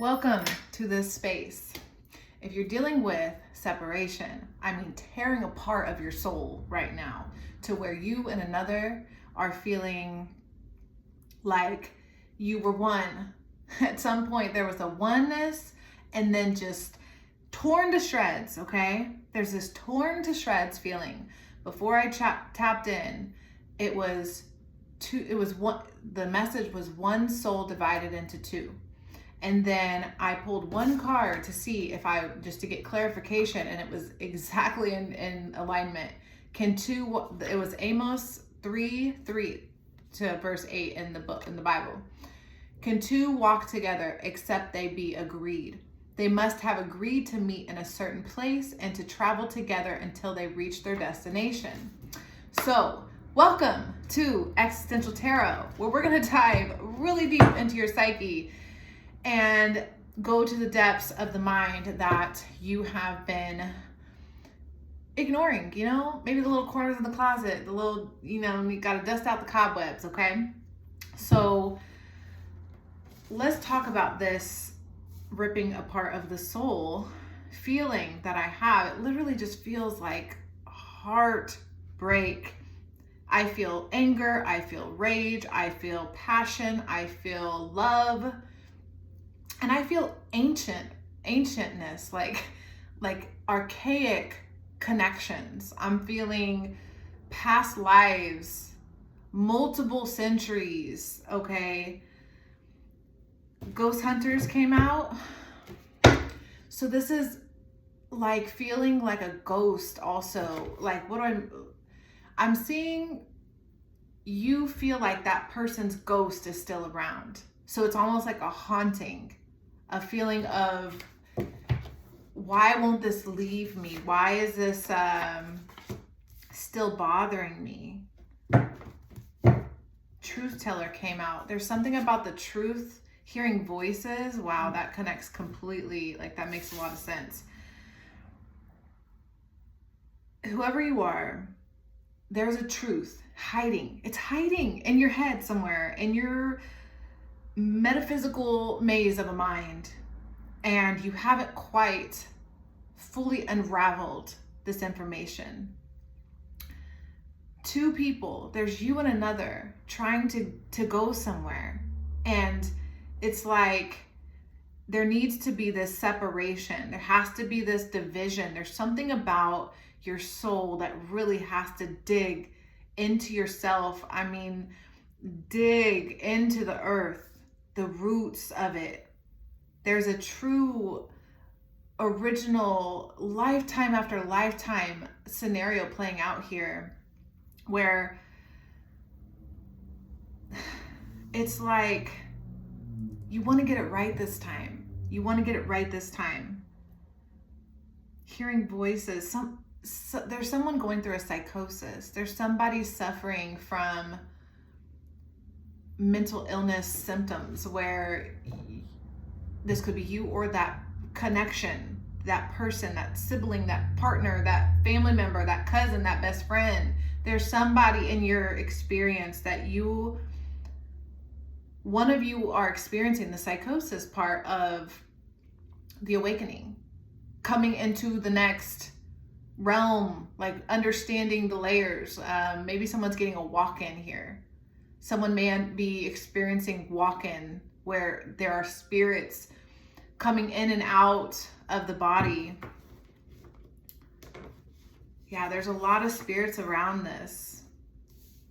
Welcome to this space. If you're dealing with separation, I mean tearing apart of your soul right now, to where you and another are feeling like you were one. At some point there was a oneness and then just torn to shreds, okay? There's this torn to shreds feeling. Before I tapped in, it was one, the message was one soul divided into two. And then I pulled one card to see if just to get clarification, and it was exactly in alignment. It was Amos 3:3 to verse 8 in the Bible. Can two walk together except they be agreed? They must have agreed to meet in a certain place and to travel together until they reach their destination. So, welcome to Existential Tarot, where we're going to dive really deep into your psyche and go to the depths of the mind that you have been ignoring, maybe the little corners of the closet, the little, you got to dust out the cobwebs, okay? So let's talk about this ripping apart of the soul feeling that I have. It literally just feels like heartbreak. I feel anger, I feel rage, I feel passion, I feel love. And I feel ancientness, like archaic connections. I'm feeling past lives, multiple centuries, okay? Ghost Hunters came out. So this is like feeling like a ghost also. Like I'm seeing you feel like that person's ghost is still around. So it's almost like a haunting. A feeling of, why won't this leave me? Why is this still bothering me? Truth teller came out. There's something about the truth, hearing voices. Wow, that connects completely. Like, that makes a lot of sense. Whoever you are, there's a truth hiding. It's hiding in your head somewhere, in your metaphysical maze of a mind, and you haven't quite fully unraveled this information. Two people, there's you and another trying to go somewhere, and it's like there needs to be this separation. There has to be this division. There's something about your soul that really has to dig into yourself. I mean, dig into the earth, the roots of it. There's a true original lifetime after lifetime scenario playing out here, where it's like you want to get it right this time. You want to get it right this time. Hearing voices. There's someone going through a psychosis. There's somebody suffering from mental illness symptoms, where this could be you or that connection, that person, that sibling, that partner, that family member, that cousin, that best friend. There's somebody in your experience that one of you are experiencing the psychosis part of the awakening, coming into the next realm, like understanding the layers. Maybe someone's getting a walk-in here. Someone may be experiencing walk-in, where there are spirits coming in and out of the body. Yeah, there's a lot of spirits around this.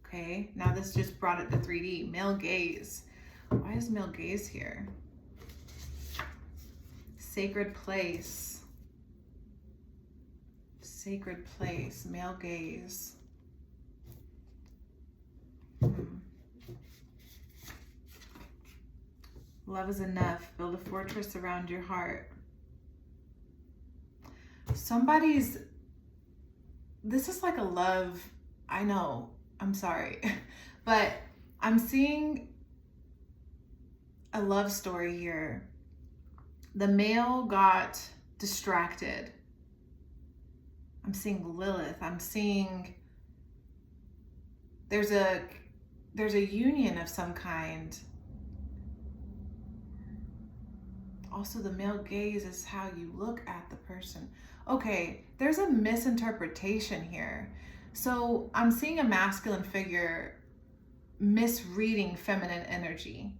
Okay, now this just brought it to 3D. Male gaze. Why is male gaze here? Sacred place. Sacred place, male gaze. Love is enough. Build a fortress around your heart. This is like a love, I know, I'm sorry, but I'm seeing a love story here. The male got distracted. I'm seeing Lilith. I'm seeing there's a union of some kind. Also, the male gaze is how you look at the person. Okay, there's a misinterpretation here. So I'm seeing a masculine figure misreading feminine energy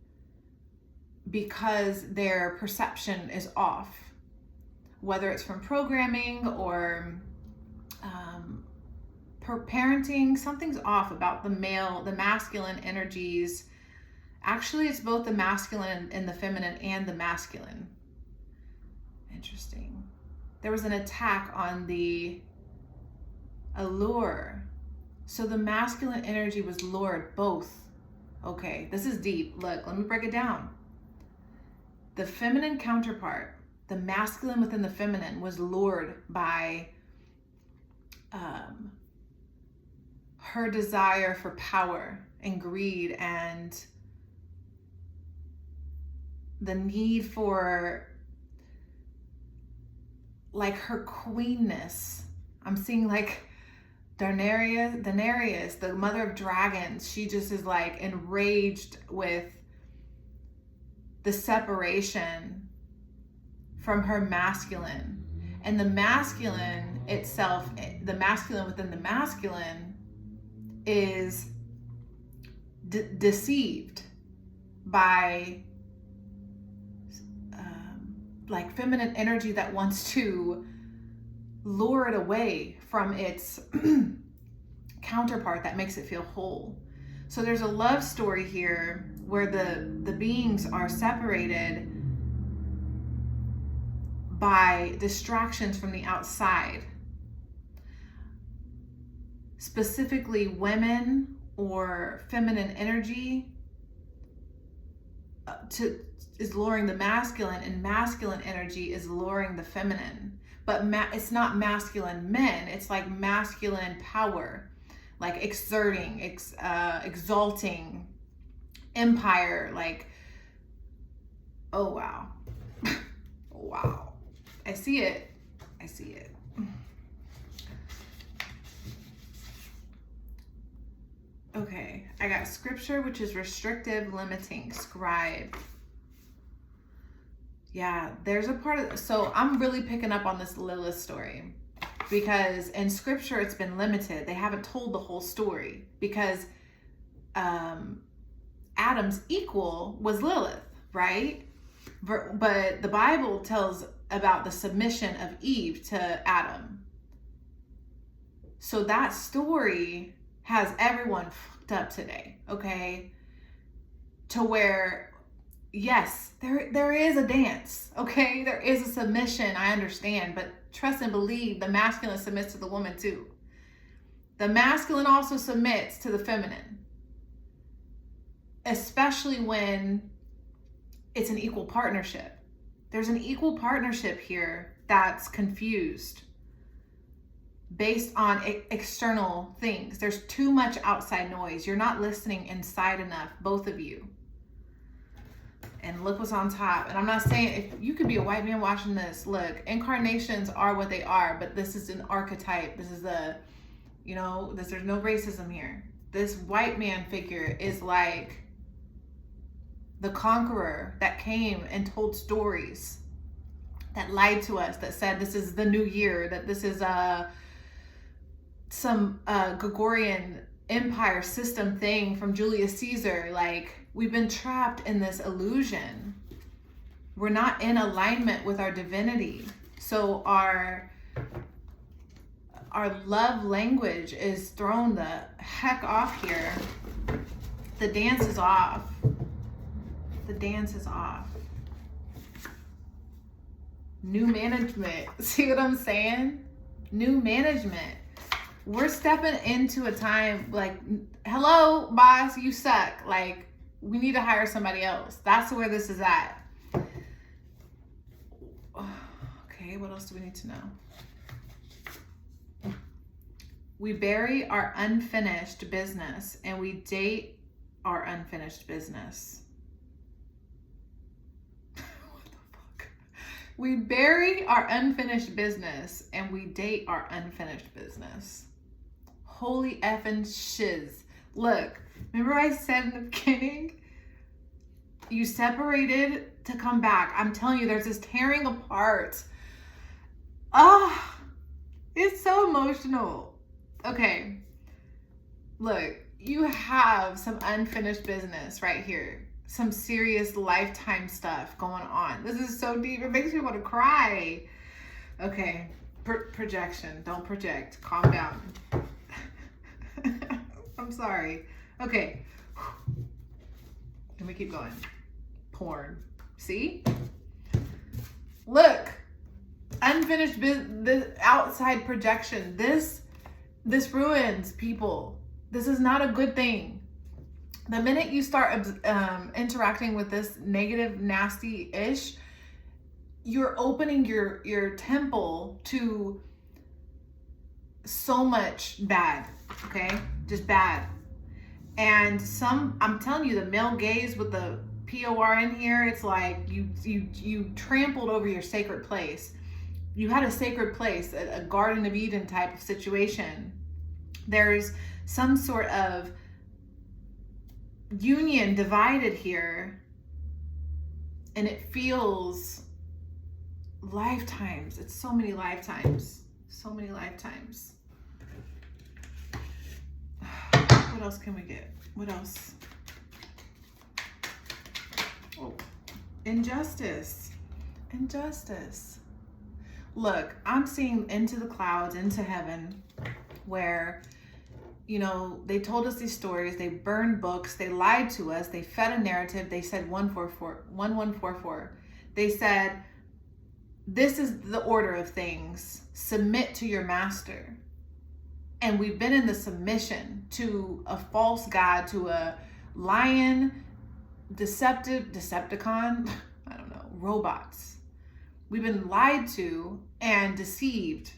because their perception is off, whether it's from programming or parenting. Something's off about the masculine energies. Actually, it's both the masculine and the feminine and the masculine. Interesting. There was an attack on the allure. So the masculine energy was lured both. Okay, this is deep. Look, let me break it down. The feminine counterpart, the masculine within the feminine, was lured by her desire for power and greed and the need for like her queenness. I'm seeing like Daenerys, the mother of dragons. She just is like enraged with the separation from her masculine. And the masculine itself, the masculine within the masculine, is deceived by like feminine energy that wants to lure it away from its counterpart that makes it feel whole. So there's a love story here where the beings are separated by distractions from the outside. Specifically, women or feminine energy is luring the masculine, and masculine energy is luring the feminine. But it's not masculine men, it's like masculine power, like exerting, exalting, empire, like, oh wow. Wow. I see it. Okay, I got scripture, which is restrictive, limiting, scribe. Yeah, there's a part of, so I'm really picking up on this Lilith story because in scripture it's been limited. They haven't told the whole story because Adam's equal was Lilith, right? But the Bible tells about the submission of Eve to Adam. So that story has everyone fucked up today, okay? To where, yes, there is a dance, okay? There is a submission, I understand, but trust and believe the masculine submits to the woman too. The masculine also submits to the feminine, especially when it's an equal partnership. There's an equal partnership here that's confused based on external things. There's too much outside noise. You're not listening inside enough, both of you. And look what's on top. And I'm not saying, if you could be a white man watching this, look, incarnations are what they are, but this is an archetype. This is there's no racism here. This white man figure is like the conqueror that came and told stories, that lied to us, that said this is the new year, that this is some Gregorian empire system thing from Julius Caesar. Like, we've been trapped in this illusion. We're not in alignment with our divinity. So our love language is thrown the heck off here. The dance is off. The dance is off. New management. See what I'm saying? New management. We're stepping into a time like, hello, boss, you suck. Like, we need to hire somebody else. That's where this is at. Okay, what else do we need to know? We bury our unfinished business and we date our unfinished business. What the fuck? We bury our unfinished business and we date our unfinished business. Holy effing shiz. Look, remember I said in the beginning, You separated to come back. I'm telling you, there's this tearing apart. Ah, it's so emotional. Okay, look, you have some unfinished business right here. Some serious lifetime stuff going on. This is so deep. It makes me want to cry. Okay, projection. Don't project. Calm down. I'm sorry. Okay. Let me keep going. Porn. See? Look. Unfinished business. This outside projection. This ruins people. This is not a good thing. The minute you start interacting with this negative, nasty-ish, you're opening your temple to so much bad, okay? Just bad. And I'm telling you, the male gaze with the POR in here, it's like you trampled over your sacred place. You had a sacred place, a Garden of Eden type of situation. There's some sort of union divided here, and it feels lifetimes. It's so many lifetimes. So many lifetimes. What else can we get? What else? Oh, injustice. Injustice. Look, I'm seeing into the clouds, into heaven, where, you know, they told us these stories, they burned books, they lied to us, they fed a narrative, they said 1144. They said, this is the order of things. Submit to your master. And we've been in the submission to a false god, to a lion, Decepticon, I don't know, robots. We've been lied to and deceived.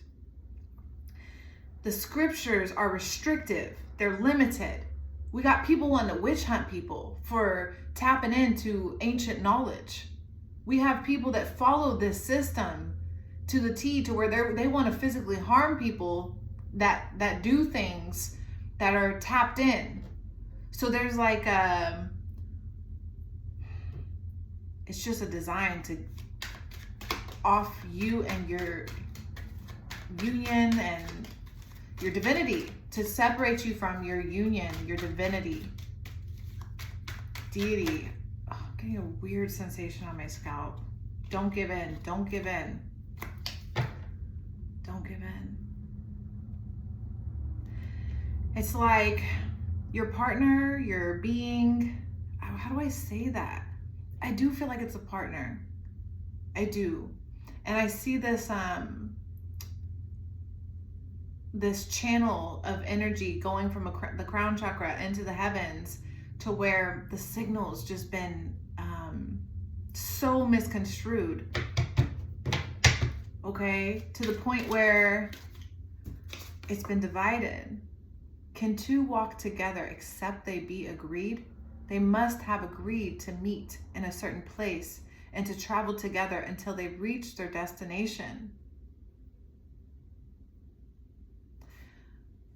The scriptures are restrictive. They're limited. We got people wanting to witch hunt people for tapping into ancient knowledge. We have people that follow this system to the T, to where they want to physically harm people that do things that are tapped in. So there's like it's just a design to off you and your union and your divinity, to separate you from your union, your divinity, deity. Oh, I'm getting a weird sensation on my scalp. Don't give in. Don't give in. Don't give in. It's like your partner, your being, how do I say that? I do feel like it's a partner. I do. And I see this this channel of energy going from the crown chakra into the heavens, to where the signal's just been so misconstrued. Okay? To the point where it's been divided. Can two walk together except they be agreed? They must have agreed to meet in a certain place and to travel together until they reach their destination.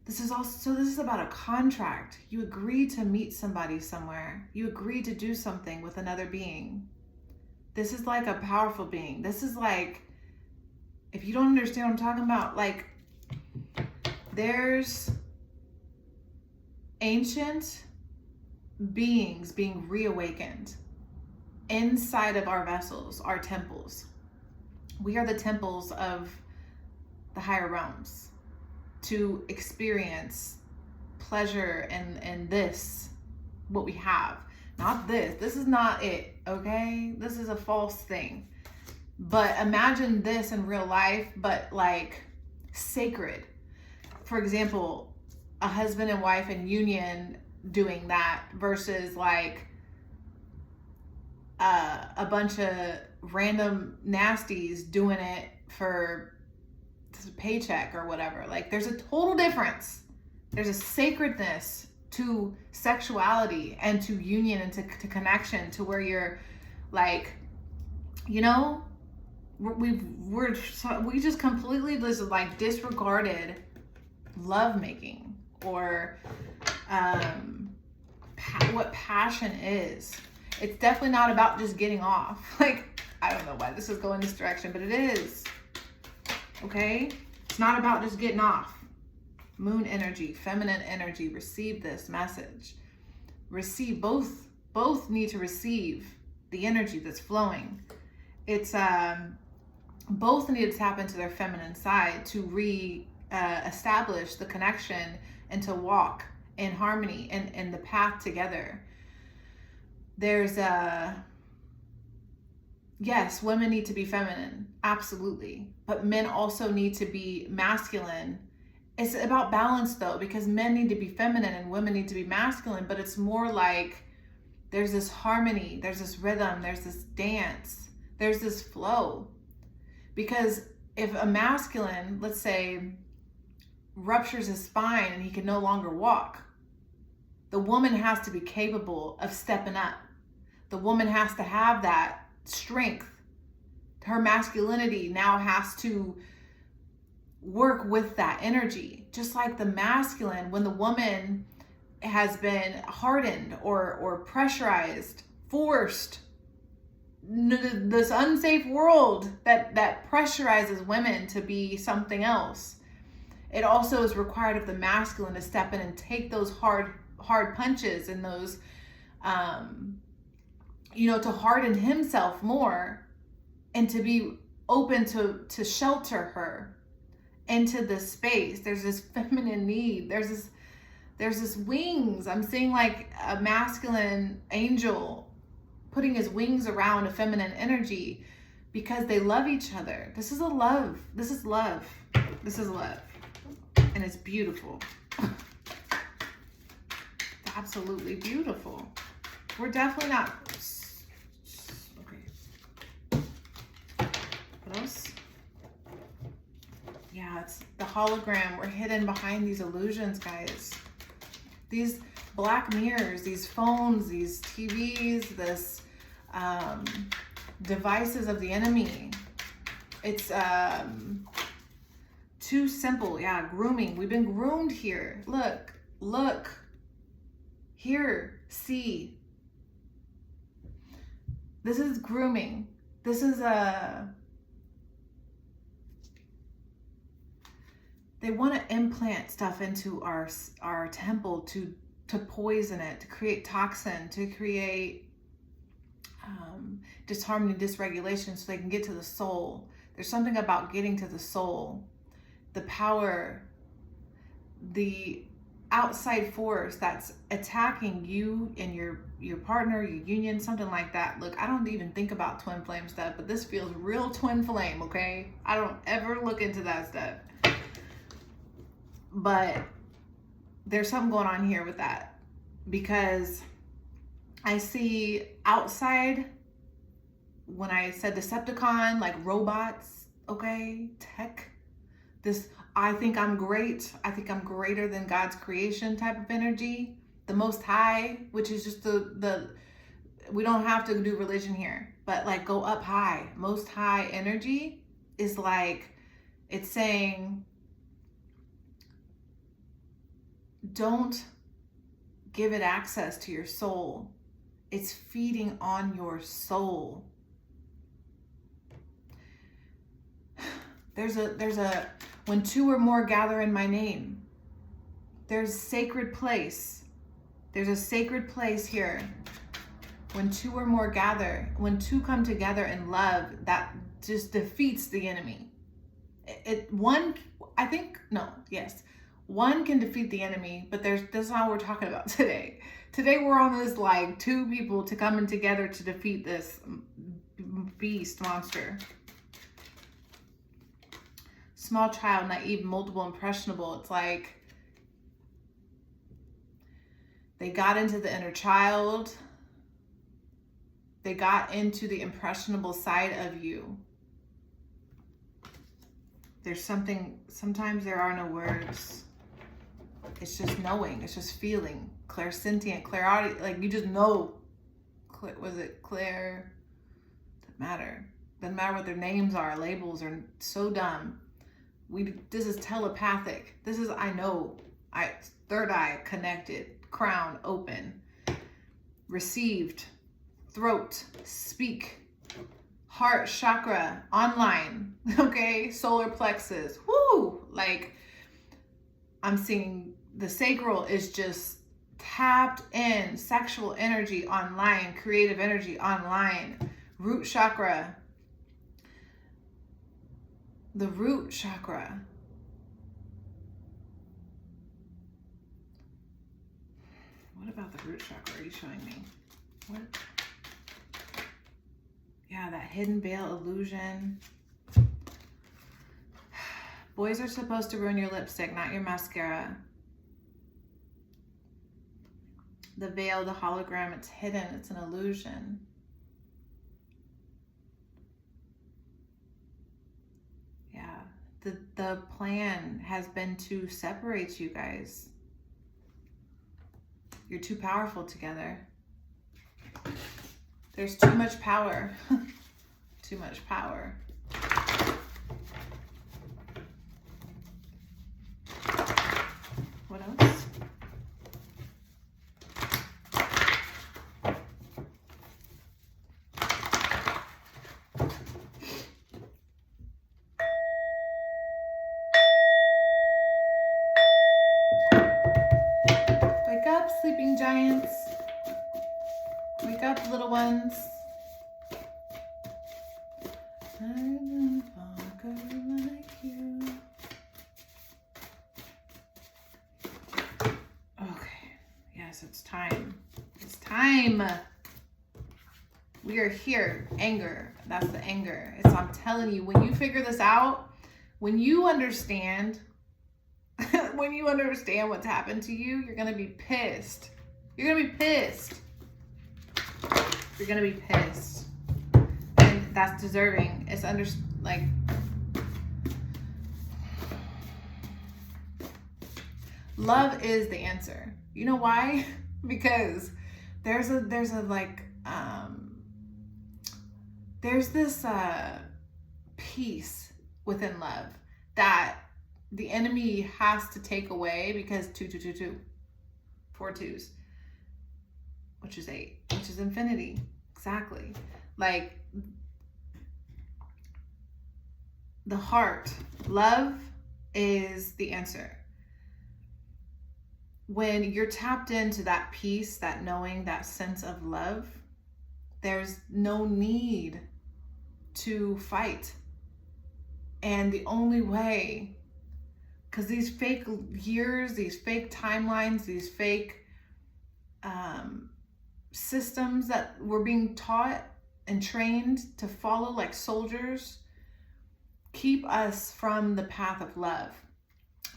This is about a contract. You agree to meet somebody somewhere. You agree to do something with another being. This is like a powerful being. This is like, if you don't understand what I'm talking about, like, there's ancient beings being reawakened inside of our vessels, our temples. We are the temples of the higher realms, to experience pleasure and this, what we have. Not this. This is not it, okay? This is a false thing. But imagine this in real life, but like sacred. For example, a husband and wife in union doing that versus like a bunch of random nasties doing it for a paycheck or whatever. Like, there's a total difference. There's a sacredness to sexuality and to union and to connection, to where you're like, you know, we just completely just like disregarded lovemaking, or what passion is. It's definitely not about just getting off. Like, I don't know why this is going this direction, but it is. Okay? It's not about just getting off. Moon energy, feminine energy, receive this message. Receive, both need to receive the energy that's flowing. It's both need to tap into their feminine side to establish the connection and to walk in harmony and the path together. There's yes, women need to be feminine, absolutely, but men also need to be masculine. It's about balance though, because men need to be feminine and women need to be masculine, but it's more like there's this harmony, there's this rhythm, there's this dance, there's this flow. Because if a masculine, let's say, ruptures his spine and he can no longer walk, the woman has to be capable of stepping up. The woman has to have that strength. Her masculinity now has to work with that energy. Just like the masculine, when the woman has been hardened or pressurized, forced, this unsafe world that pressurizes women to be something else, it also is required of the masculine to step in and take those hard punches and those to harden himself more and to be open to shelter her into this space. There's this feminine need. There's this wings. I'm seeing like a masculine angel putting his wings around a feminine energy because they love each other. This is love. This is love. This is love. And it's beautiful. It's absolutely beautiful. We're definitely not... Okay. What else? Yeah, it's the hologram. We're hidden behind these illusions, guys. These black mirrors, these phones, these TVs, this devices of the enemy. It's too simple. Yeah, grooming. We've been groomed here. Look. Hear, see. This is grooming. This is they want to implant stuff into our temple to poison it, to create toxin, to create disharmony, dysregulation, so they can get to the soul. There's something about getting to the soul, the power, the outside force that's attacking you and your partner, your union, something like that. Look, I don't even think about twin flame stuff, but this feels real twin flame, okay? I don't ever look into that stuff. But there's something going on here with that, because I see outside, when I said Decepticon, like robots, okay, tech, this I think I'm great, I think I'm greater than God's creation type of energy, the Most High, which is just the we don't have to do religion here, but like go up high. Most High energy is like, it's saying, don't give it access to your soul. It's feeding on your soul. There's a when two or more gather in my name, there's sacred place. There's a sacred place here. When two or more gather, when two come together in love, that just defeats the enemy. One can defeat the enemy, but that's not what we're talking about today. Today we're on this like two people to coming together to defeat this beast monster. Small child, naive, multiple, impressionable. It's like they got into the inner child. They got into the impressionable side of you. There's something, sometimes there are no words. It's just knowing. It's just feeling. Clairsentient, clairaudient, like you just know. Was it Claire? Doesn't matter. Doesn't matter what their names are. Labels are so dumb. This is telepathic. This is, I know. Third eye connected. Crown open. Received. throat, speak, heart chakra, online, okay, solar plexus, whoo, like I'm seeing the sacral is just tapped in, sexual energy online, creative energy online, root chakra, the root chakra. What about the root chakra are you showing me? What? Yeah, that hidden veil illusion. Boys are supposed to ruin your lipstick, not your mascara. The veil, the hologram, it's hidden. It's an illusion. Yeah, the plan has been to separate you guys. You're too powerful together. There's too much power. Too much power. What else? Wake up, sleeping giants. Wake up, little ones. I'm a fucker like you. Okay. Yes, it's time. It's time. We are here. Anger. That's the anger. I'm telling you, when you figure this out, when you understand, when you understand what's happened to you, you're going to be pissed. You're going to be pissed. You're going to be pissed. And that's deserving. It's love is the answer. You know why? Because there's this peace within love that the enemy has to take away, because 2, 2, 2, 2, 4 twos, which is 8, which is infinity. Exactly. Like the heart, love is the answer. When you're tapped into that peace, that knowing, that sense of love, there's no need to fight. And the only way, because these fake years, these fake timelines, these fake systems that we're being taught and trained to follow like soldiers, keep us from the path of love,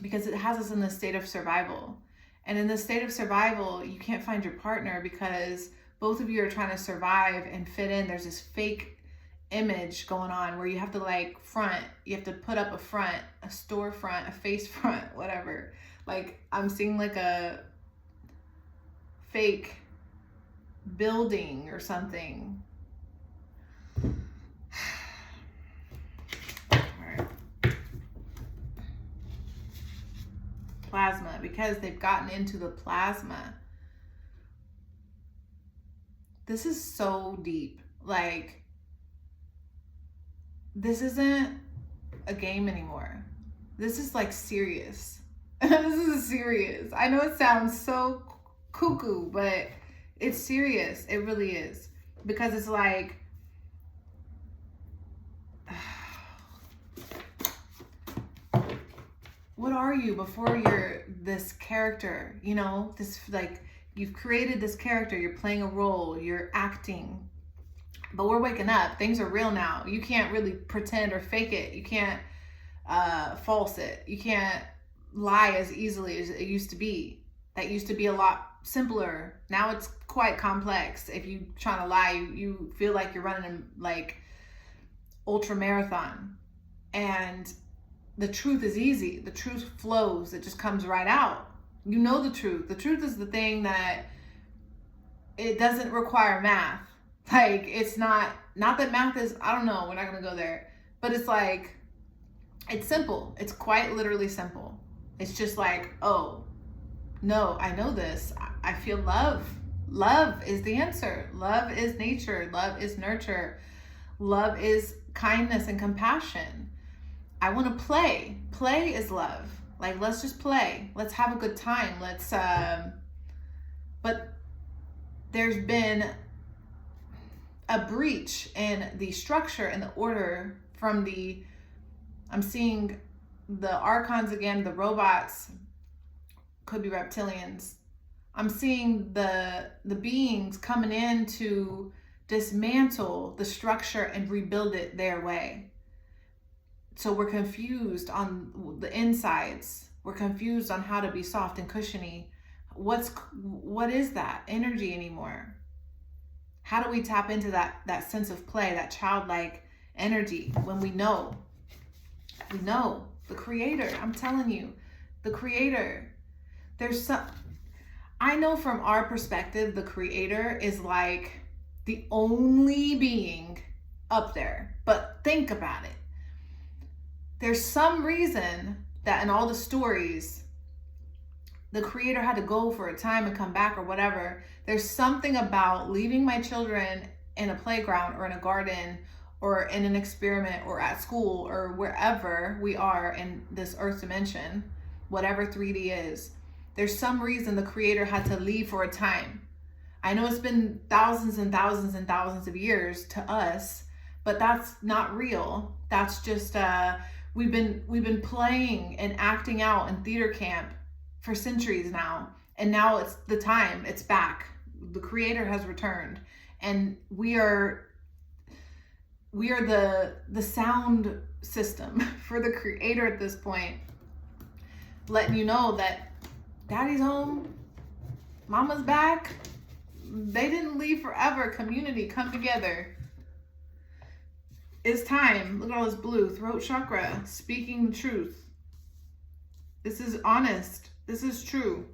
because it has us in the state of survival. And in the state of survival, you can't find your partner because both of you are trying to survive and fit in. There's this fake image going on where you have to like front, you have to put up a front, a storefront, a face front, whatever. Like I'm seeing like a fake building or something. All right. Plasma, because they've gotten into the plasma. This is so deep. Like, this isn't a game anymore. This is like serious. This is serious. I know it sounds so cuckoo, but it's serious. It really is. Because it's like, what are you before you're this character? You know, this, like, you've created this character, you're playing a role, you're acting. But we're waking up. Things are real now. You can't really pretend or fake it. You can't false it. You can't lie as easily as it used to be. That used to be a lot simpler. Now it's quite complex. If you trying to lie, you feel like you're running a like ultra marathon. And the truth is easy. The truth flows. It just comes right out. You know the truth. The truth is the thing that it doesn't require math. Like, it's not that math is, I don't know, we're not going to go there. But it's like, it's simple. It's quite literally simple. It's just like, oh, no, I know this. I feel love. Love is the answer. Love is nature. Love is nurture. Love is kindness and compassion. I want to play. Play is love. Like, let's just play. Let's have a good time. But there's been a breach in the structure and the order from I'm seeing the archons again, the robots, could be reptilians. I'm seeing the beings coming in to dismantle the structure and rebuild it their way. So we're confused on the insides. We're confused on how to be soft and cushiony. What is that energy anymore? How do we tap into that sense of play, that childlike energy, when we know the creator? I'm telling you, the creator. I know from our perspective, the creator is like the only being up there. But think about it. There's some reason that in all the stories, the creator had to go for a time and come back or whatever. There's something about leaving my children in a playground or in a garden or in an experiment or at school or wherever we are in this earth dimension, whatever 3D is. There's some reason the creator had to leave for a time. I know it's been thousands and thousands and thousands of years to us, but that's not real. That's just we've been playing and acting out in theater camp for centuries now, and now it's the time. It's back. The creator has returned, and we are the sound system for the creator at this point, letting you know that daddy's home, mama's back. They didn't leave forever. Community, come together. It's time. Look at all this blue. Throat chakra, speaking the truth. This is honest. This is true.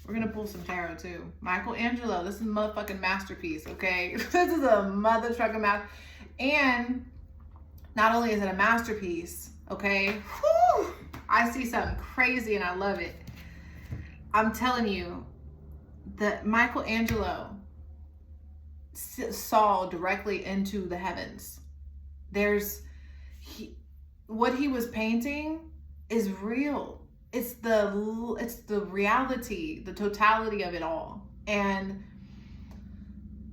We're gonna pull some tarot too. Michelangelo, this is a motherfucking masterpiece, okay? This is a mother trucking masterpiece. And not only is it a masterpiece, okay? Whew, I see something crazy and I love it. I'm telling you that Michelangelo saw directly into the heavens. What he was painting is real. It's the reality, the totality of it all. And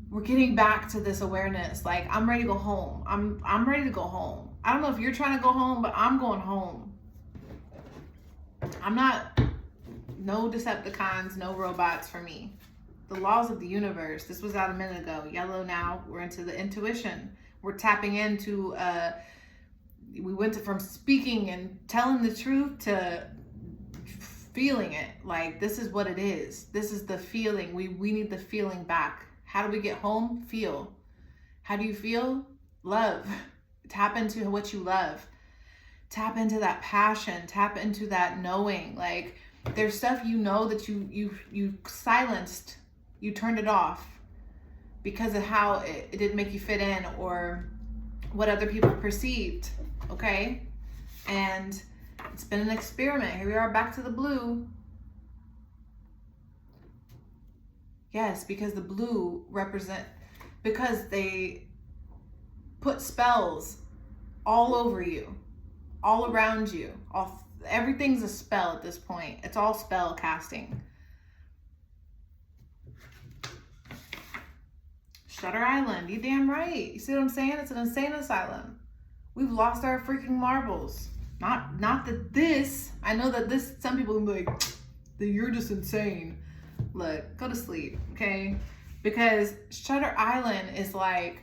we're getting back to this awareness. Like, I'm ready to go home. I'm ready to go home. I don't know if you're trying to go home, but I'm going home. No Decepticons, no robots for me. The laws of the universe. This was out a minute ago. Yellow now. We're into the intuition. We're tapping into, we went from speaking and telling the truth to feeling it. Like, this is what it is. This is the feeling. We need the feeling back. How do we get home? Feel. How do you feel? Love. Tap into what you love. Tap into that passion. Tap into that knowing. Like, there's stuff you know that you silenced. You turned it off because of how it didn't make you fit in or what other people perceived. Okay? And it's been an experiment. Here we are back to the blue. Yes, because the blue because they put spells all over you, all around you. Everything's a spell at this point. It's all spell casting. Shutter Island, you damn right. You see what I'm saying? It's an insane asylum. We've lost our freaking marbles. Not that this, I know that this, some people will be like, you're just insane. Look, go to sleep, okay? Because Shutter Island is like,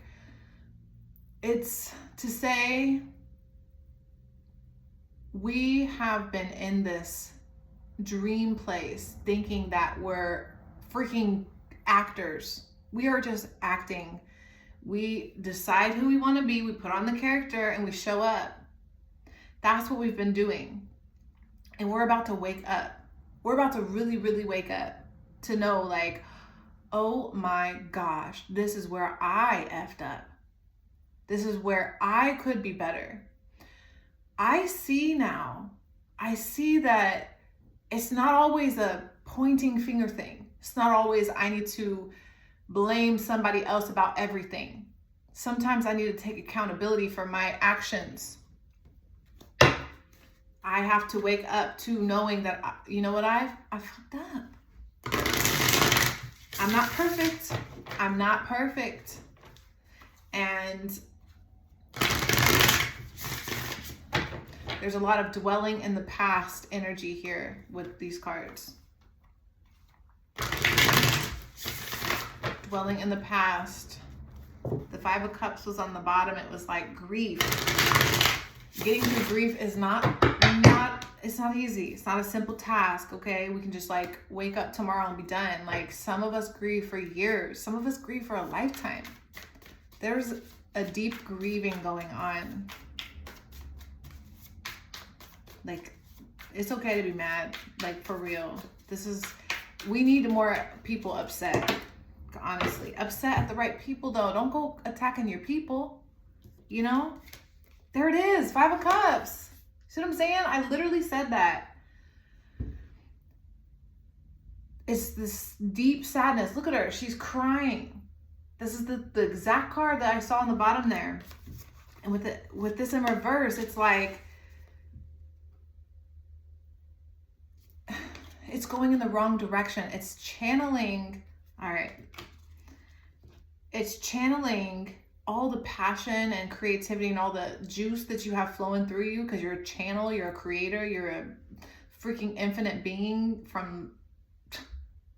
it's to say we have been in this dream place thinking that we're freaking actors. We are just acting. We decide who we want to be, we put on the character, and we show up. That's what we've been doing. And we're about to wake up. We're about to really, really wake up to know, like, oh my gosh, this is where I effed up. This is where I could be better. I see now. I see that it's not always a pointing finger thing. It's not always I need to blame somebody else about everything. Sometimes I need to take accountability for my actions. I have to wake up to knowing that, you know what, I fucked up. I'm not perfect. I'm not perfect. And there's a lot of dwelling in the past energy here with these cards. Dwelling in the past. The Five of Cups was on the bottom. It was like grief. Getting through grief is it's not easy. It's not a simple task, okay? We can just like wake up tomorrow and be done. Like some of us grieve for years. Some of us grieve for a lifetime. There's a deep grieving going on. Like, it's okay to be mad, like for real. We need more people upset, honestly. Upset at the right people though. Don't go attacking your people, you know? There it is, Five of Cups. See what I'm saying? I literally said that. It's this deep sadness. Look at her, she's crying. This is the exact card that I saw on the bottom there. And with this in reverse, it's like, it's going in the wrong direction. It's channeling, all right. It's channeling all the passion and creativity and all the juice that you have flowing through you, because you're a channel, you're a creator, you're a freaking infinite being from,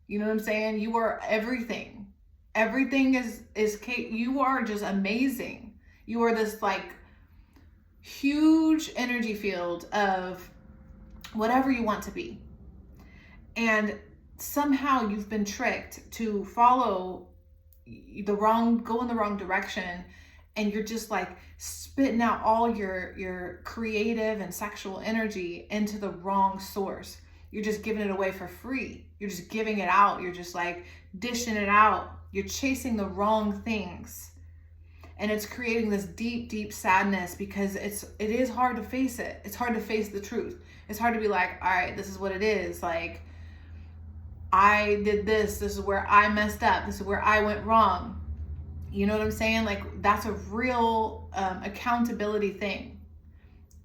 you know what I'm saying? You are everything. Everything is you are just amazing. You are this like huge energy field of whatever you want to be. And somehow you've been tricked to go in the wrong direction, and you're just like spitting out all your creative and sexual energy into the wrong source. You're just giving it away for free. You're just giving it out. You're just like dishing it out. You're chasing the wrong things. And it's creating this deep, deep sadness, because it is hard to face it. It's hard to face the truth. It's hard to be like, all right, this is what it is. Like, I did this. This is where I messed up. This is where I went wrong. You know what I'm saying? Like, that's a real accountability thing.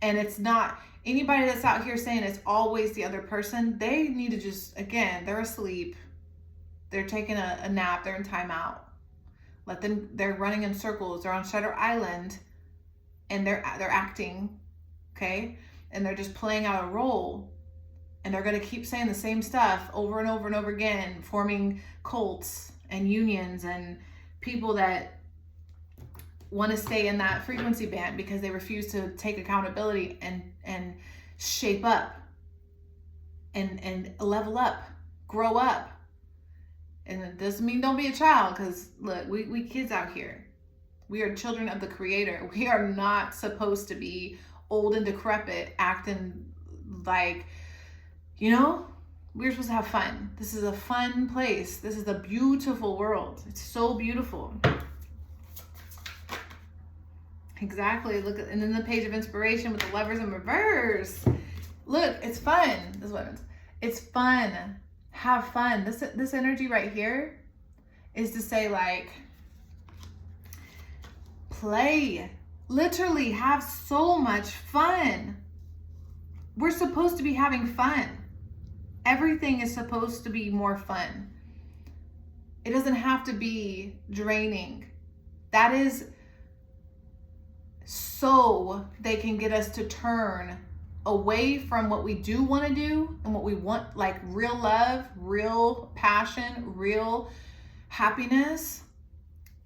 And it's not anybody that's out here saying it's always the other person. They need to just, again, they're asleep. They're taking a nap. They're in timeout. They're running in circles. They're on Shutter Island, and they're acting, okay? And they're just playing out a role. And they're going to keep saying the same stuff over and over and over again, forming cults and unions and people that want to stay in that frequency band because they refuse to take accountability and shape up and level up, grow up. And it doesn't mean don't be a child, because look, we kids out here. We are children of the Creator. We are not supposed to be old and decrepit, acting like, you know, we're supposed to have fun. This is a fun place. This is a beautiful world. It's so beautiful. Exactly. Look at, and then the Page of Inspiration with the Lovers in reverse. Look, it's fun. This is what it is. It's fun. Have fun. This energy right here is to say, like, play. Literally have so much fun. We're supposed to be having fun. Everything is supposed to be more fun. It doesn't have to be draining. That is so they can get us to turn away from what we do want to do and what we want, like real love, real passion, real happiness.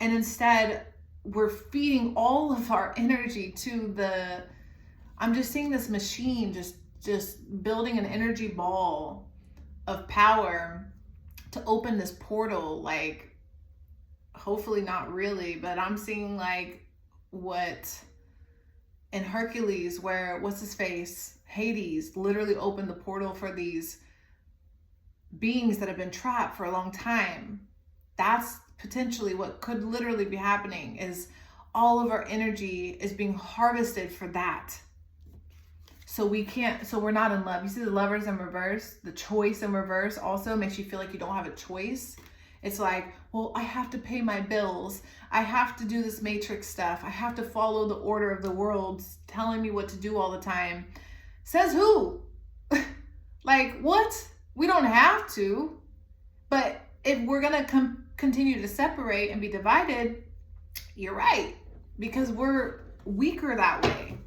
And instead, we're feeding all of our energy to I'm just seeing this machine just building an energy ball of power to open this portal. Like, hopefully not really, but I'm seeing like what in Hercules, where what's his face, Hades, literally opened the portal for these beings that have been trapped for a long time. That's potentially what could literally be happening, is all of our energy is being harvested for that. So we're not in love. You see the Lovers in reverse, the choice in reverse also makes you feel like you don't have a choice. It's like, well, I have to pay my bills. I have to do this matrix stuff. I have to follow the order of the world telling me what to do all the time. Says who? Like, what? We don't have to. But if we're going to continue to separate and be divided, you're right. Because we're weaker that way.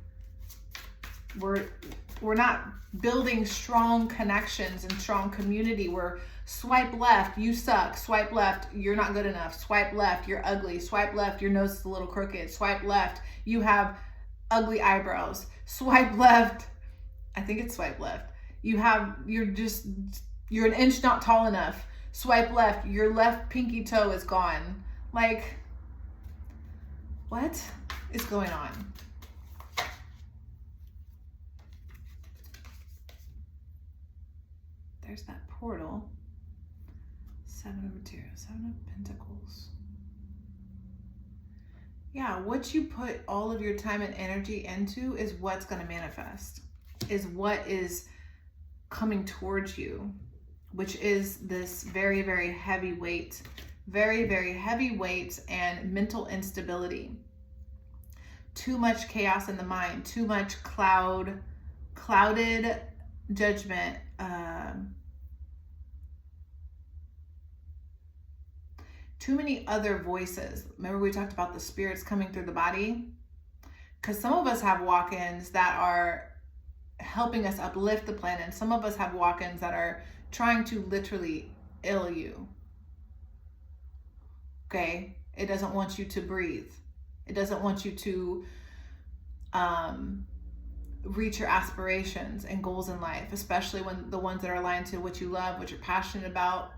We're not building strong connections and strong community. We're swipe left, you suck. Swipe left, you're not good enough. Swipe left, you're ugly. Swipe left, your nose is a little crooked. Swipe left, you have ugly eyebrows. Swipe left, I think it's swipe left. You're an inch not tall enough. Swipe left, your left pinky toe is gone. Like, what is going on? There's that portal. 7 of materials, 7 of pentacles. Yeah, what you put all of your time and energy into is what's going to manifest, is what is coming towards you, which is this very, very heavy weight, very, very heavy weight and mental instability. Too much chaos in the mind, too much clouded judgment, too many other voices. Remember we talked about the spirits coming through the body? Because some of us have walk-ins that are helping us uplift the planet, and some of us have walk-ins that are trying to literally ill you. Okay? It doesn't want you to breathe. It doesn't want you to reach your aspirations and goals in life, especially when the ones that are aligned to what you love, what you're passionate about.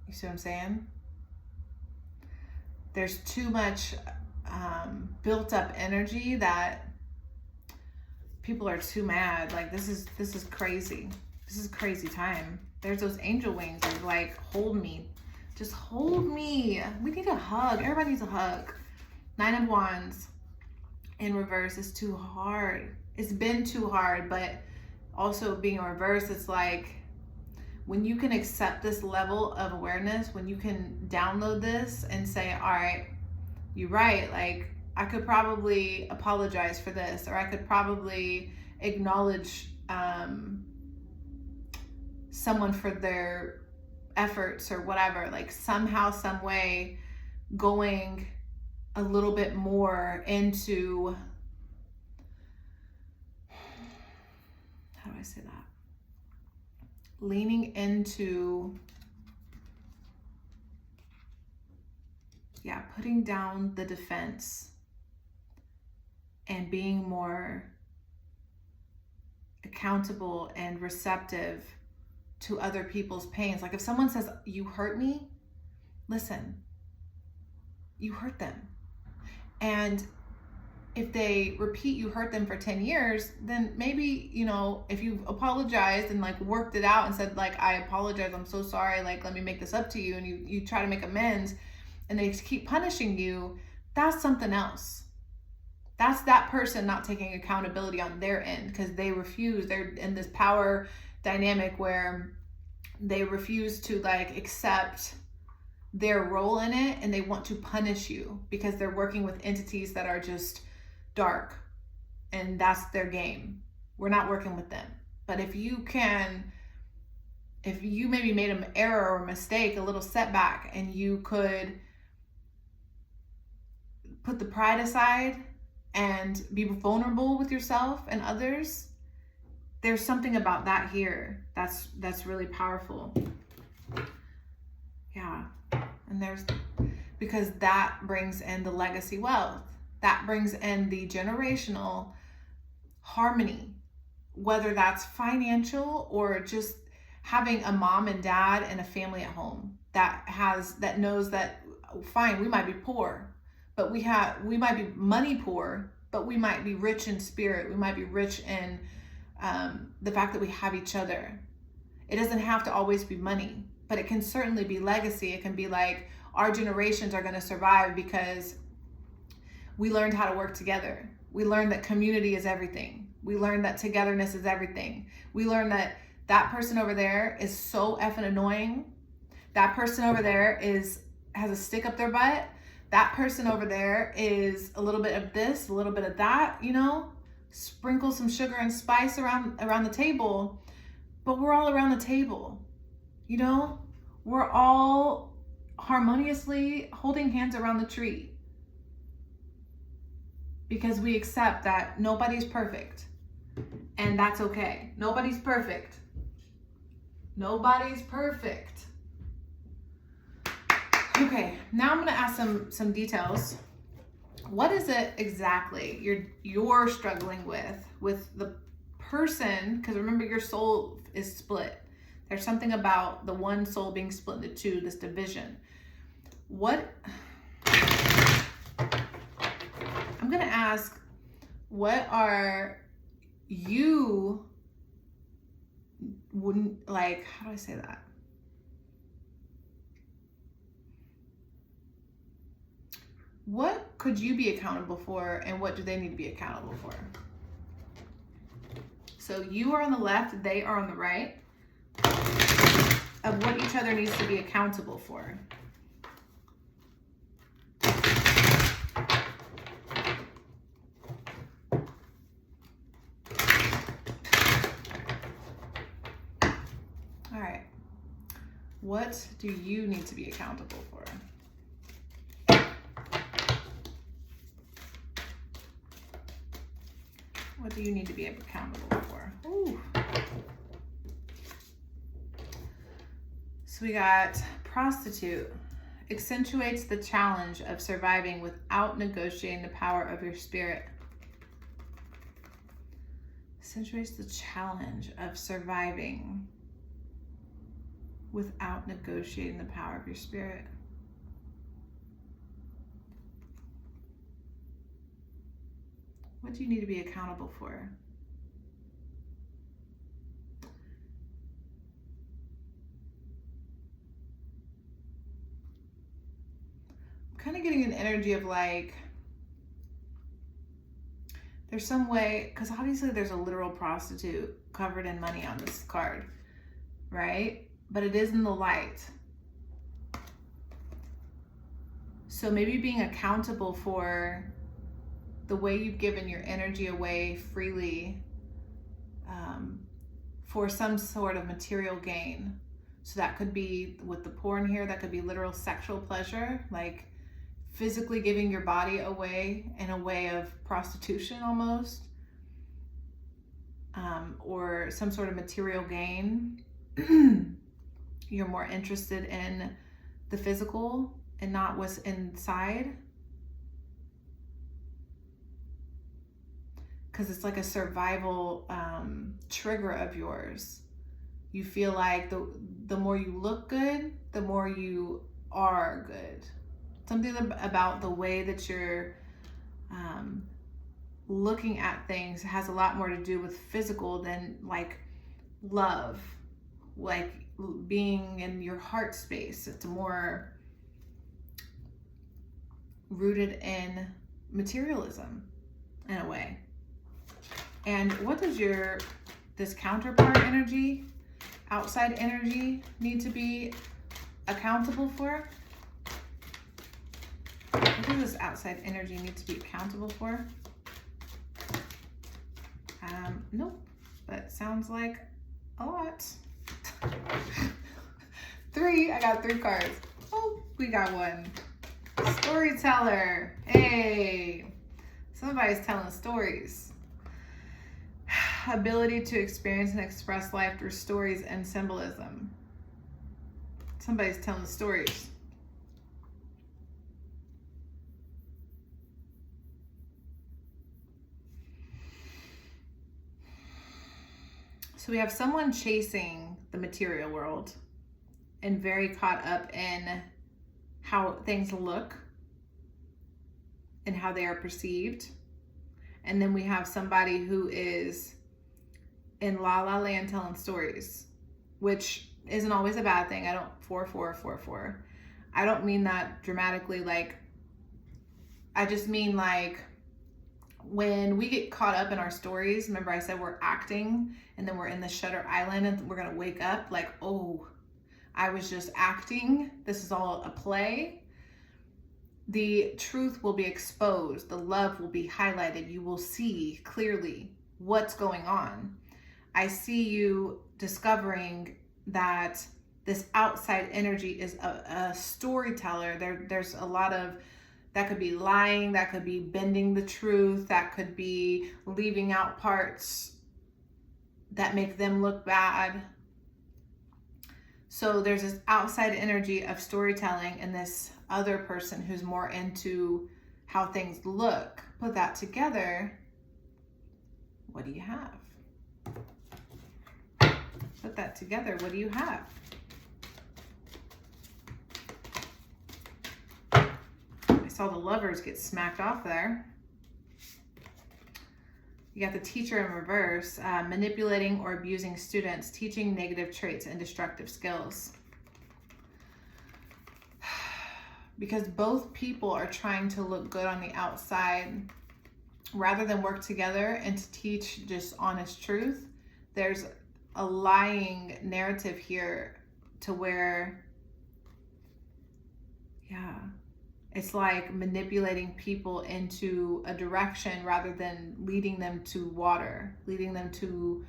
You see what I'm saying? There's too much built up energy that people are too mad. Like, this is crazy. This is a crazy time. There's those angel wings that are like, hold me. Just hold me. We need a hug. Everybody needs a hug. 9 of Wands in reverse is too hard. It's been too hard, but also being in reverse, it's like, when you can accept this level of awareness, when you can download this and say, all right, you're right. Like, I could probably apologize for this, or I could probably acknowledge someone for their efforts or whatever, like somehow, some way going a little bit more into, how do I say that? Leaning into, putting down the defense and being more accountable and receptive to other people's pains. Like, if someone says, you hurt me, listen, you hurt them. And if they repeat you hurt them for 10 years, then maybe, if you've apologized and like worked it out and said, like, I apologize, I'm so sorry, like, let me make this up to you, and you try to make amends, and they keep punishing you, that's something else. That's that person not taking accountability on their end, because they refuse. They're in this power dynamic where they refuse to like accept their role in it, and they want to punish you because they're working with entities that are just dark, and that's their game. We're not working with them. But if you maybe made an error or a mistake, a little setback, and you could put the pride aside and be vulnerable with yourself and others, there's something about that here that's really powerful. Yeah. And because that brings in the legacy wealth. That brings in the generational harmony, whether that's financial or just having a mom and dad and a family at home that knows that, fine, we might be poor, but we might be money poor, but we might be rich in spirit. We might be rich in the fact that we have each other. It doesn't have to always be money, but it can certainly be legacy. It can be like our generations are going to survive because we learned how to work together. We learned that community is everything. We learned that togetherness is everything. We learned that that person over there is so effing annoying. That person over there has a stick up their butt. That person over there is a little bit of this, a little bit of that, you know? Sprinkle some sugar and spice around the table, but we're all around the table, you know? We're all harmoniously holding hands around the tree because we accept that nobody's perfect, and that's okay. Nobody's perfect. Nobody's perfect. Okay, now I'm gonna ask some details. What is it exactly you're struggling with the person? Because remember, your soul is split. There's something about the one soul being split into two, this division. I'm gonna ask, what are you wouldn't like, how do I say that? What could you be accountable for, and what do they need to be accountable for? So you are on the left, they are on the right, of what each other needs to be accountable for. All right. What do you need to be accountable for? What do you need to be accountable for? Ooh. So we got prostitute. Accentuates the challenge of surviving without negotiating the power of your spirit. Accentuates the challenge of surviving without negotiating the power of your spirit. What do you need to be accountable for? I'm kind of getting an energy of like, there's some way, because obviously there's a literal prostitute covered in money on this card, right? But it is in the light. So maybe being accountable for the way you've given your energy away freely for some sort of material gain. So that could be, with the porn here, that could be literal sexual pleasure, like physically giving your body away in a way of prostitution almost, or some sort of material gain. You're more interested in the physical and not what's inside. Because it's like a survival trigger of yours. You feel like the more you look good, the more you are good. Something about the way that you're looking at things has a lot more to do with physical than like love, like being in your heart space. It's more rooted in materialism in a way. And what does this counterpart energy, outside energy, need to be accountable for? What does this outside energy need to be accountable for? Nope, but sounds like a lot. 3, I got 3 cards. Oh, we got one. Storyteller. Hey, somebody's telling stories. Ability to experience and express life through stories and symbolism. Somebody's telling stories. So we have someone chasing the material world and very caught up in how things look and how they are perceived. And then we have somebody who is in la la land telling stories, which isn't always a bad thing. I don't 4. I don't mean that dramatically, like, I just mean like when we get caught up in our stories, remember I said we're acting and then we're in the Shutter Island and we're gonna wake up like, oh, I was just acting. This is all a play. The truth will be exposed. The love will be highlighted. You will see clearly what's going on. I see you discovering that this outside energy is a storyteller. There's a lot of, that could be lying, that could be bending the truth, that could be leaving out parts that make them look bad. So there's this outside energy of storytelling and this other person who's more into how things look. Put that together, what do you have? Put that together, what do you have? I saw the Lovers get smacked off there. You got the Teacher in reverse, manipulating or abusing students, teaching negative traits and destructive skills. Because both people are trying to look good on the outside rather than work together and to teach just honest truth. There's a lying narrative here to where, yeah, it's like manipulating people into a direction rather than leading them to water, leading them to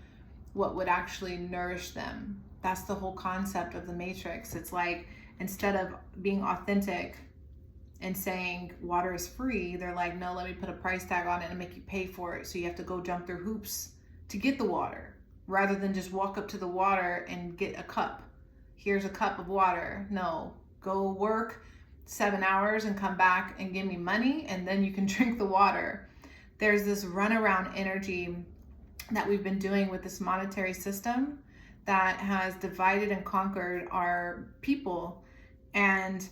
what would actually nourish them. That's the whole concept of the Matrix. It's like, instead of being authentic and saying water is free, they're like, no, let me put a price tag on it and make you pay for it. So you have to go jump through hoops to get the water, rather than just walk up to the water and get a cup. Here's a cup of water. No, go work 7 hours and come back and give me money, and then you can drink the water. There's this runaround energy that we've been doing with this monetary system that has divided and conquered our people. And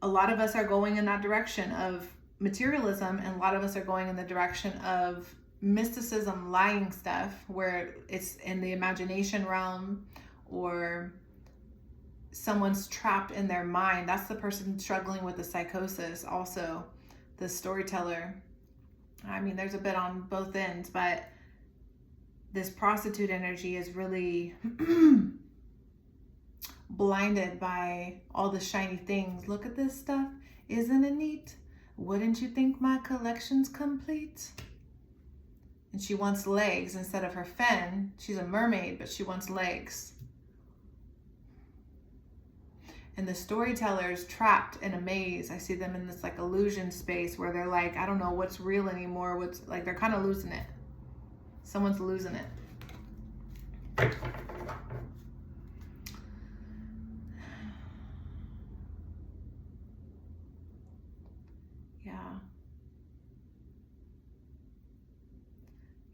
a lot of us are going in that direction of materialism, and a lot of us are going in the direction of mysticism, lying stuff, where it's in the imagination realm, or someone's trapped in their mind. That's the person struggling with the psychosis, also the storyteller. I mean, there's a bit on both ends, but this prostitute energy is really blinded by all the shiny things. Look at this stuff. Isn't it neat? Wouldn't you think my collection's complete? And she wants legs instead of her fin. She's a mermaid, but she wants legs. And the storyteller's trapped in a maze. I see them in this like illusion space where they're like, I don't know what's real anymore. What's like, they're kind of losing it. Someone's losing it.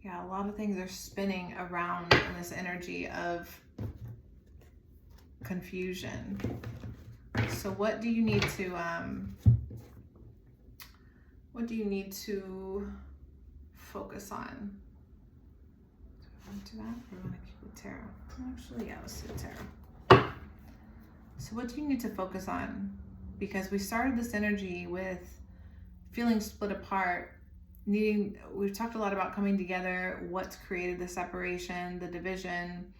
Yeah, a lot of things are spinning around in this energy of confusion. So what do you need to focus on? Do I want to do that, or want to keep with tarot? Actually, yeah, let's do tarot. So what do you need to focus on? Because we started this energy with feeling split apart, we've talked a lot about coming together, what's created the separation, the division,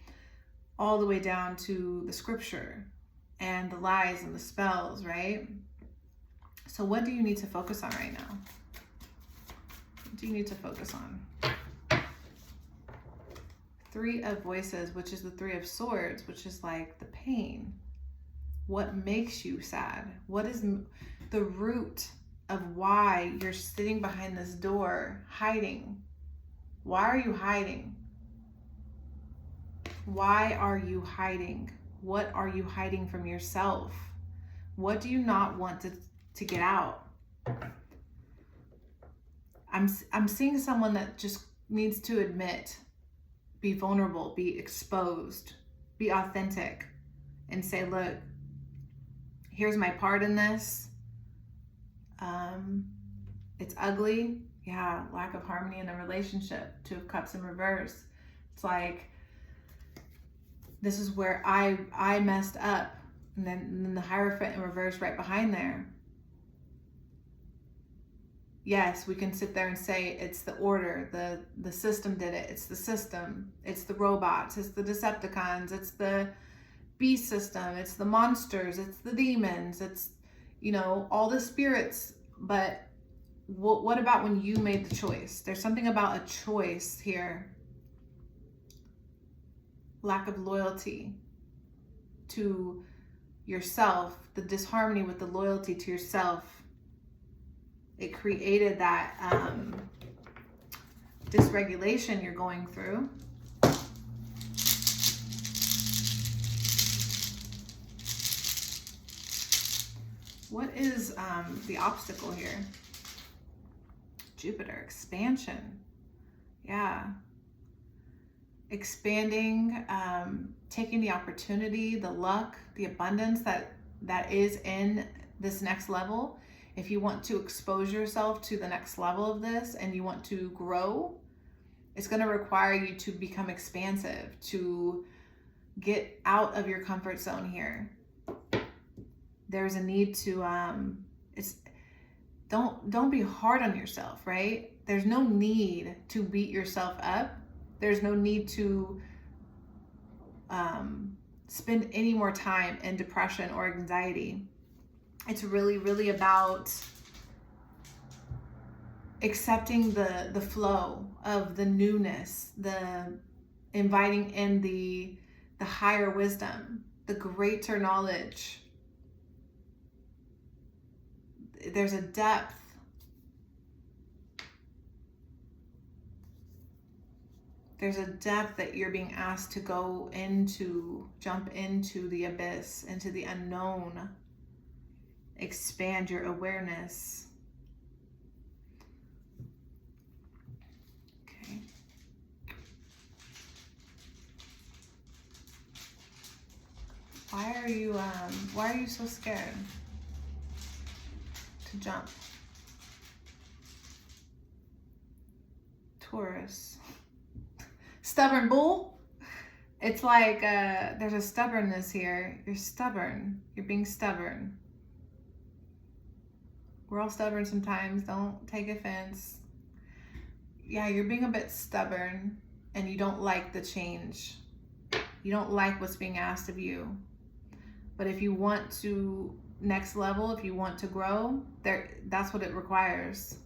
all the way down to the scripture and the lies and the spells, right? So what do you need to focus on right now? What do you need to focus on? Three of Voices, which is the Three of Swords, which is like the pain. What makes you sad? What is the root of why you're sitting behind this door hiding? Why are you hiding? Why are you hiding? What are you hiding from yourself? What do you not want to get out? I'm seeing someone that just needs to admit, be vulnerable, be exposed, be authentic, and say, look, here's my part in this. It's ugly. Yeah, lack of harmony in the relationship. Two of Cups in reverse. It's like, this is where I messed up. and then the Hierophant in reverse right behind there. Yes, we can sit there and say it's the order, the system did it, it's the system, it's the robots, it's the Decepticons, it's the beast system, it's the monsters, it's the demons, it's, you know, all the spirits. But what about when you made the choice? There's something about a choice here. Lack of loyalty to yourself, the disharmony with the loyalty to yourself. It created that dysregulation you're going through. What is the obstacle here? Jupiter, expansion. Yeah. Expanding, taking the opportunity, the luck, the abundance that is in this next level. If you want to expose yourself to the next level of this and you want to grow, it's going to require you to become expansive, to get out of your comfort zone here. There's a need to, don't be hard on yourself, right? There's no need to beat yourself up. There's no need to spend any more time in depression or anxiety. It's really, really about accepting the flow of the newness, the inviting in the higher wisdom, the greater knowledge. There's a depth. There's a depth that you're being asked to go into, jump into the abyss, into the unknown. Expand your awareness. Okay. Why are you so scared to jump? Taurus. Stubborn bull. It's like there's a stubbornness here. You're stubborn. You're being stubborn. We're all stubborn sometimes. Don't take offense. Yeah, you're being a bit stubborn and you don't like the change. You don't like what's being asked of you. But if you want to next level, if you want to grow, that's what it requires.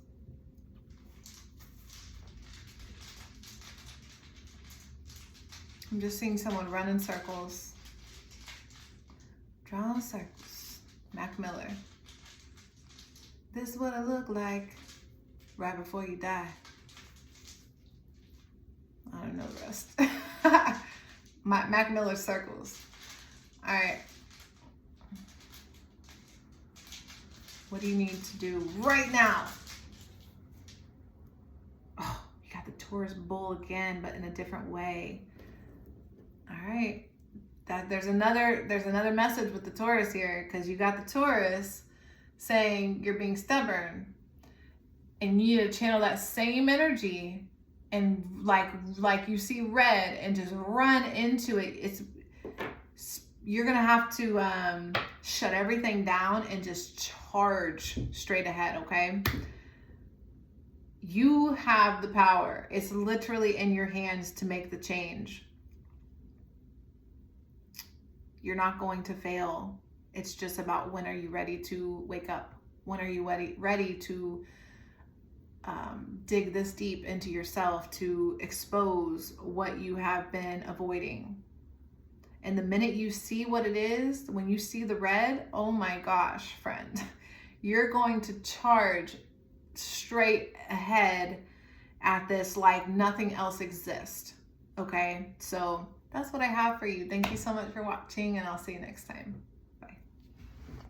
I'm just seeing someone run in circles. Draw in circles. Mac Miller. This is what it looked like right before you die. I don't know the rest. Mac Miller circles. All right. What do you need to do right now? Oh, you got the Taurus bull again, but in a different way. All right. There's another message with the Taurus here, because you got the Taurus saying you're being stubborn, and you need to channel that same energy and like you see red and just run into it. You're gonna have to shut everything down and just charge straight ahead. Okay, you have the power. It's literally in your hands to make the change. You're not going to fail. It's just about, when are you ready to wake up? When are you ready to dig this deep into yourself, to expose what you have been avoiding? And the minute you see what it is, when you see the red, oh my gosh, friend, you're going to charge straight ahead at this like nothing else exists. Okay, so that's what I have for you. Thank you so much for watching, and I'll see you next time.